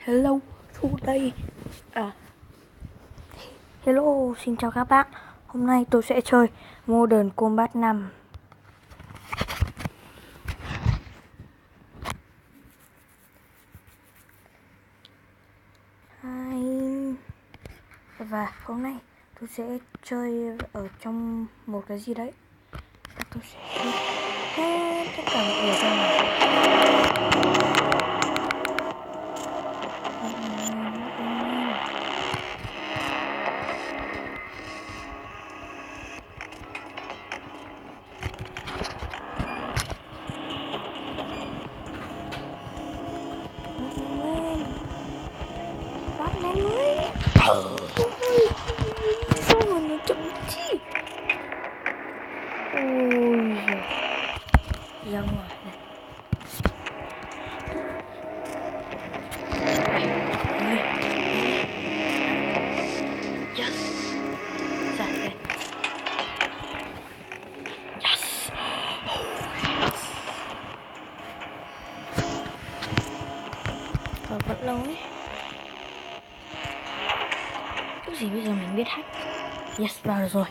Hello, Thu đây. Hello, xin chào các bạn. Hôm nay tôi sẽ chơi Modern Combat 5. Và hôm nay tôi sẽ chơi ở trong một cái gì đấy. Tôi sẽ chơi hết tất cả mọi người trong này. Bắt lên ơi. Sao mà nó chậm chi? Ôi ra ngoài này. Yes. Ra đây. Yes. Vẫn lâu ấy. Cái gì bây giờ mình biết hack. Yes, vào được rồi.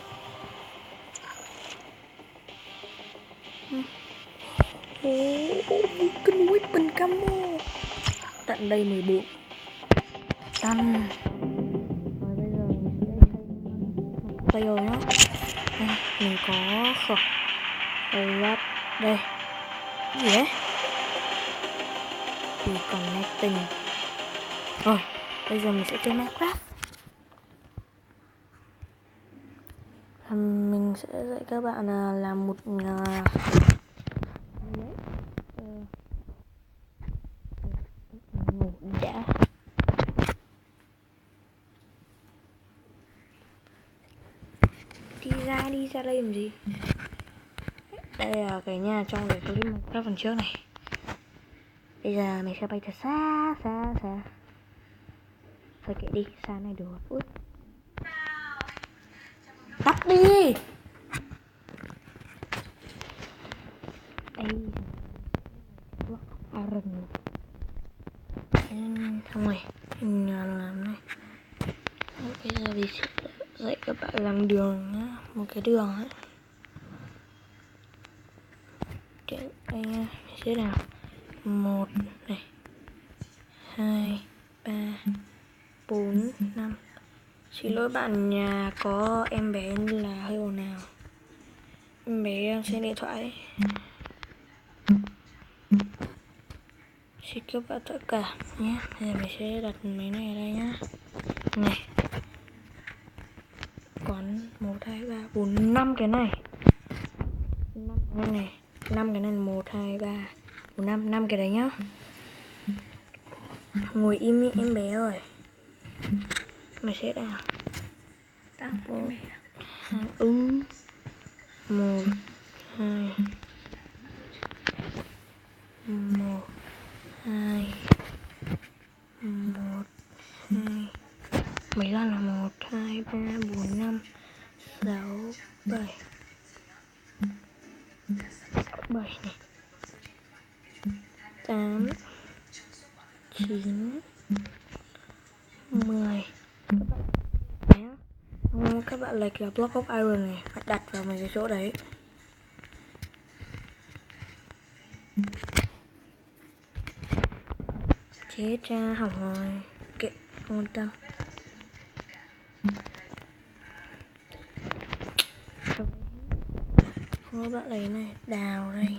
Cân weapon camo. Tận đây 14. Done. Rồi bây giờ mình sẽ xây player nhá. Đây, mình có khẩu rap đây. Cái gì đấy? Thì connecting. Rồi, bây giờ mình sẽ chơi Minecraft. Mình sẽ dạy các bạn là làm một ngủ đã. Đi ra đây làm gì? Đây là cái nhà trong cái clip Minecraft phần trước này. Bây giờ mình sẽ bay thật xa. Thôi kệ đi, xa này được. Ui. Tắt đi. Đây. Iron. Xong rồi, mình làm này. Bây giờ mình sẽ dạy các bạn làm đường nhá. Một cái đường ấy. Đây nha, mình sẽ làm 1 này, 2, 3, 4, 5. Xin lỗi bạn nhà có em bé là hơi ồn ào. Em bé đang xem điện thoại ấy. Xin các bạn tất cả nhé. Bây giờ mình sẽ đặt máy này ở đây nhá. Này. Còn 1, 2, 3, 4, 5 cái này. 5 cái này. 5 cái này 1, 2, 3, 4, 5. 5 cái đấy nhá. Ngồi im em bé rồi. Mày sẽ nào. Tao em bé. 1, 2, 1, 2, 1, 2. Mấy lần là 1, 2, 3, 4, 5, 6, 7. 7 này. 8, 9, 10. Các bạn lấy cái block of iron này phải đặt vào mấy cái chỗ đấy. Chết ra hỏng rồi. Kệ, không quan tâm. Các bạn lấy này, đào đây.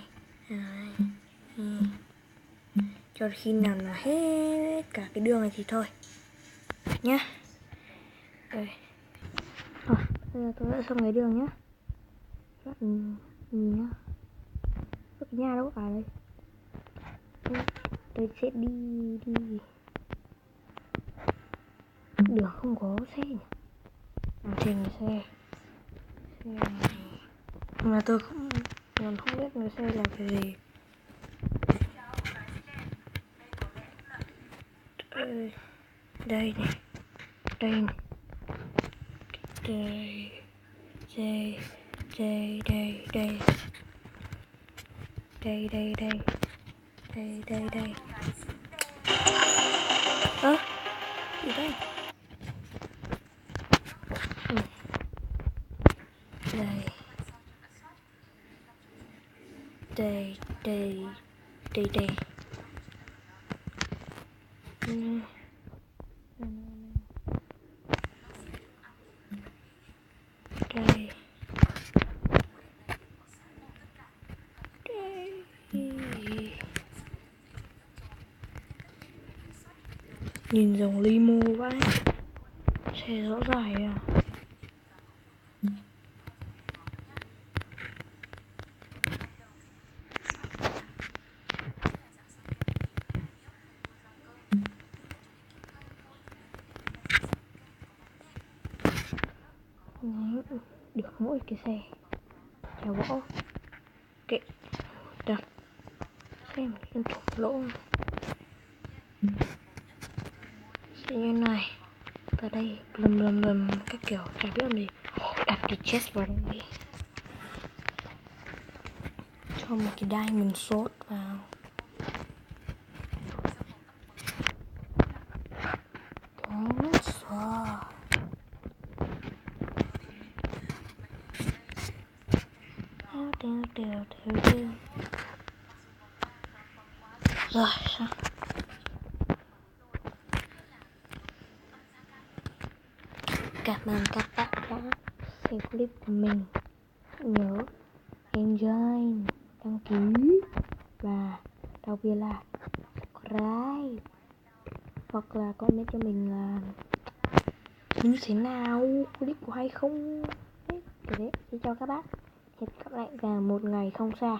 Cho khi nào nó hết cả cái đường này thì thôi nhá. Đây. Bây giờ tôi đã xong cái đường nhá. Các bạn nhìn nhá. Cái nhà đâu có đây. Tôi sẽ đi. Đường không có xe nhỉ. Trên xe mà tôi còn không biết người xe là cái gì. Đây này. Đây này. Đây. Ơ, gì đây? Đây. Đây, đây, đây, đây. Đây. Đây. Nhìn giống limo vậy. Xe rõ dài à. Đấy, được mỗi cái xe chào võ kệ được xem liên tục lỗ sẽ như này. Vào đây lầm các kiểu chả biết làm gì, đặt cái chest vào đây cho một cái diamond sword vào. Diamond sword. Đều. Rồi sao? Cảm ơn các bạn đã xem clip của mình. Nhớ enjoy, đăng ký và đặc biệt là subscribe, hoặc là comment cho mình là như thế nào, clip của hay không đấy. Xin chào các bạn, hẹn gặp lại vào một ngày không xa.